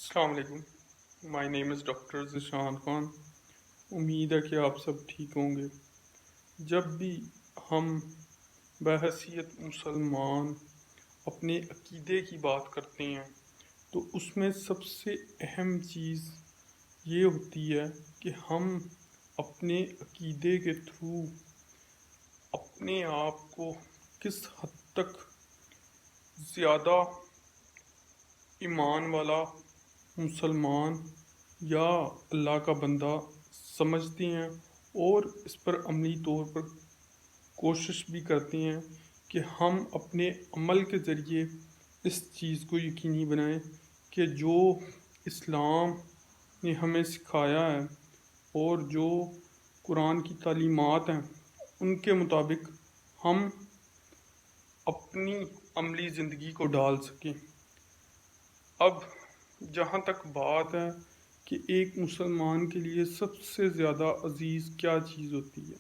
السلام علیکم. مائی نیم is doctor Zeeshan Khan. امید ہے کہ آپ سب ٹھیک ہوں گے. جب بھی ہم بحیثیت مسلمان اپنے عقیدے کی بات کرتے ہیں تو اس میں سب سے اہم چیز یہ ہوتی ہے کہ ہم اپنے عقیدے کے تھرو اپنے آپ کو کس حد تک زیادہ ایمان والا مسلمان یا اللہ کا بندہ سمجھتے ہیں اور اس پر عملی طور پر کوشش بھی کرتے ہیں کہ ہم اپنے عمل کے ذریعے اس چیز کو یقینی بنائیں کہ جو اسلام نے ہمیں سکھایا ہے اور جو قرآن کی تعلیمات ہیں ان کے مطابق ہم اپنی عملی زندگی کو ڈال سکیں. اب جہاں تک بات ہے کہ ایک مسلمان کے لیے سب سے زیادہ عزیز کیا چیز ہوتی ہے،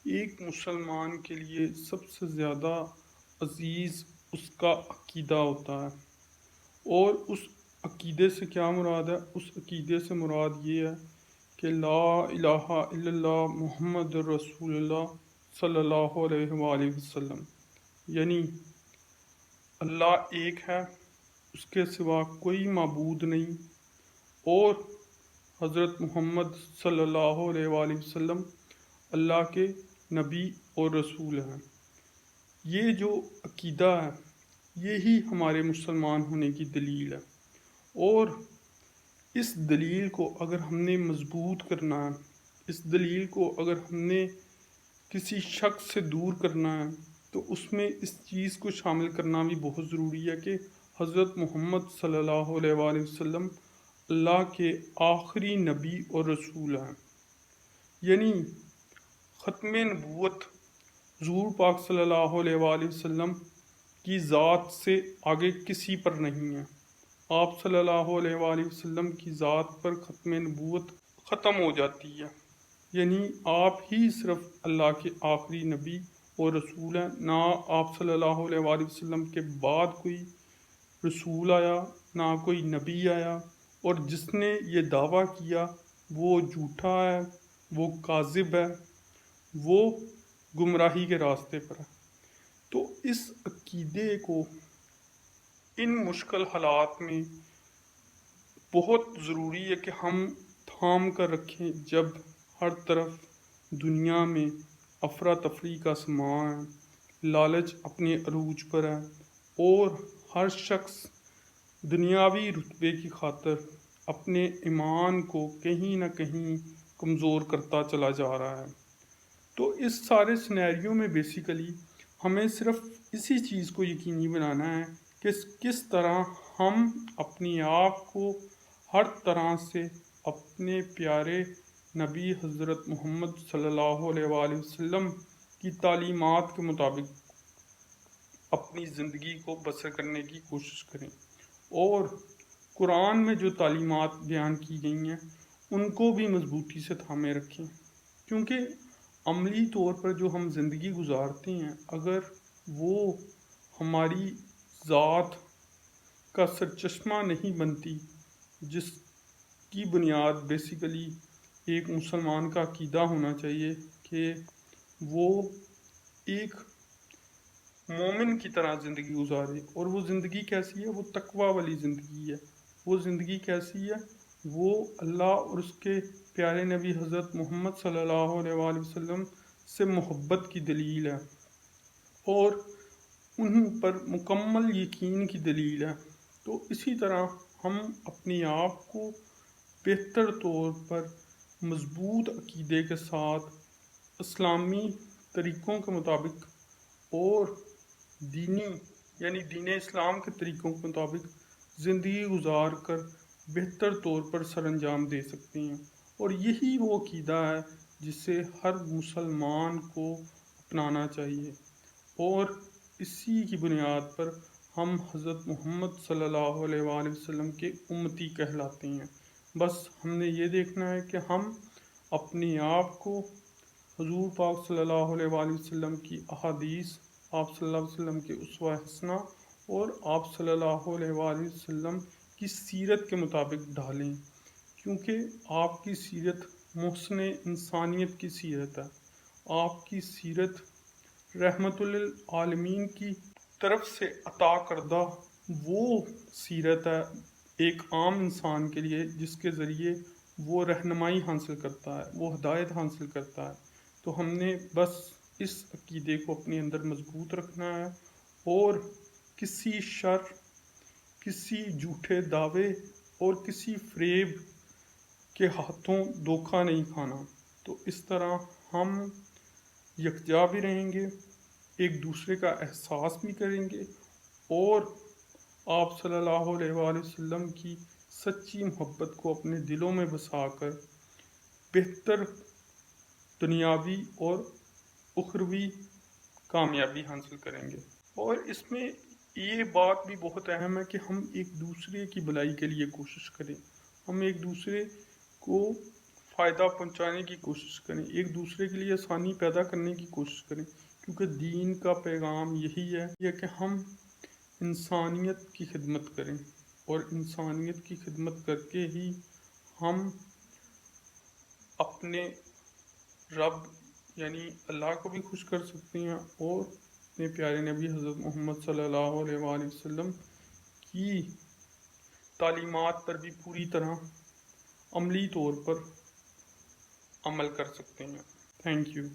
ایک مسلمان کے لیے سب سے زیادہ عزیز اس کا عقیدہ ہوتا ہے. اور اس عقیدے سے کیا مراد ہے؟ اس عقیدے سے مراد یہ ہے کہ لا الہ الا اللہ محمد رسول اللہ صلی اللہ علیہ وآلہ وسلم، یعنی اللہ ایک ہے، اس کے سوا کوئی معبود نہیں، اور حضرت محمد صلی اللہ علیہ وآلہ وسلم اللہ کے نبی اور رسول ہیں. یہ جو عقیدہ ہے یہی ہمارے مسلمان ہونے کی دلیل ہے. اور اس دلیل کو اگر ہم نے مضبوط کرنا ہے، اس دلیل کو اگر ہم نے کسی شخص سے دور کرنا ہے تو اس میں اس چیز کو شامل کرنا بھی بہت ضروری ہے کہ حضرت محمد صلی اللہ علیہ وآلہ وسلم اللہ کے آخری نبی اور رسول ہیں. یعنی ختم نبوت حضور پاک صلی اللہ علیہ وآلہ وسلم کی ذات سے آگے کسی پر نہیں ہے. آپ صلی اللہ علیہ وآلہ وسلم کی ذات پر ختم نبوت ختم ہو جاتی ہے. یعنی آپ ہی صرف اللہ کے آخری نبی اور رسول ہیں، نہ آپ صلی اللہ علیہ وآلہ وسلم کے بعد کوئی رسول آیا، نہ کوئی نبی آیا. اور جس نے یہ دعویٰ کیا وہ جھوٹا ہے، وہ کاذب ہے، وہ گمراہی کے راستے پر ہے. تو اس عقیدے کو ان مشکل حالات میں بہت ضروری ہے کہ ہم تھام کر رکھیں. جب ہر طرف دنیا میں افراتفری کا سماں ہے، لالچ اپنے عروج پر ہے، اور ہر شخص دنیاوی رتبے کی خاطر اپنے ایمان کو کہیں نہ کہیں کمزور کرتا چلا جا رہا ہے. تو اس سارے سینیریو میں بیسیکلی ہمیں صرف اسی چیز کو یقینی بنانا ہے کہ کس طرح ہم اپنی آپ کو ہر طرح سے اپنے پیارے نبی حضرت محمد صلی اللہ علیہ وآلہ وسلم کی تعلیمات کے مطابق اپنی زندگی کو بسر کرنے کی کوشش کریں، اور قرآن میں جو تعلیمات بیان کی گئی ہیں ان کو بھی مضبوطی سے تھامے رکھیں. کیونکہ عملی طور پر جو ہم زندگی گزارتے ہیں اگر وہ ہماری ذات کا سرچشمہ نہیں بنتی، جس کی بنیاد بیسیکلی ایک مسلمان کا عقیدہ ہونا چاہیے کہ وہ ایک مومن کی طرح زندگی گزارے. اور وہ زندگی کیسی ہے؟ وہ تقوی والی زندگی ہے. وہ زندگی کیسی ہے؟ وہ اللہ اور اس کے پیارے نبی حضرت محمد صلی اللہ علیہ وآلہ وسلم سے محبت کی دلیل ہے اور ان پر مکمل یقین کی دلیل ہے. تو اسی طرح ہم اپنے آپ کو بہتر طور پر مضبوط عقیدے کے ساتھ اسلامی طریقوں کے مطابق اور دینی یعنی دین اسلام کے طریقوں کے مطابق زندگی گزار کر بہتر طور پر سر انجام دے سکتے ہیں. اور یہی وہ عقیدہ ہے جسے ہر مسلمان کو اپنانا چاہیے، اور اسی کی بنیاد پر ہم حضرت محمد صلی اللہ علیہ وآلہ وسلم کے امتی کہلاتے ہیں. بس ہم نے یہ دیکھنا ہے کہ ہم اپنے آپ کو حضور پاک صلی اللہ علیہ وآلہ وسلم کی احادیث، آپ صلی اللہ علیہ وسلم کے اسوہ حسنہ اور آپ صلی اللہ علیہ وآلہ وسلم کی سیرت کے مطابق ڈھالیں، کیونکہ آپ کی سیرت محسن انسانیت کی سیرت ہے۔ آپ کی سیرت رحمت للعالمین کی طرف سے عطا کردہ وہ سیرت ہے ایک عام انسان کے لیے، جس کے ذریعے وہ رہنمائی حاصل کرتا ہے، وہ ہدایت حاصل کرتا ہے۔ تو ہم نے بس اس عقیدے کو اپنے اندر مضبوط رکھنا ہے اور کسی شر، کسی جھوٹے دعوے اور کسی فریب کے ہاتھوں دھوکہ نہیں کھانا۔ تو اس طرح ہم یکجا بھی رہیں گے، ایک دوسرے کا احساس بھی کریں گے، اور آپ صلی اللہ علیہ وآلہ وسلم کی سچی محبت کو اپنے دلوں میں بسا کر بہتر دنیاوی اور اخروی کامیابی حاصل کریں گے۔ اور اس میں یہ بات بھی بہت اہم ہے کہ ہم ایک دوسرے کی بھلائی کے لیے کوشش کریں، ہم ایک دوسرے کو فائدہ پہنچانے کی کوشش کریں، ایک دوسرے کے لیے آسانی پیدا کرنے کی کوشش کریں، کیونکہ دین کا پیغام یہی ہے کہ ہم انسانیت کی خدمت کریں، اور انسانیت کی خدمت کر کے ہی ہم اپنے رب یعنی اللہ کو بھی خوش کر سکتے ہیں، اور اپنے پیارے نبی حضرت محمد صلی اللہ علیہ وآلہ وسلم کی تعلیمات پر بھی پوری طرح عملی طور پر عمل کر سکتے ہیں۔ Thank you.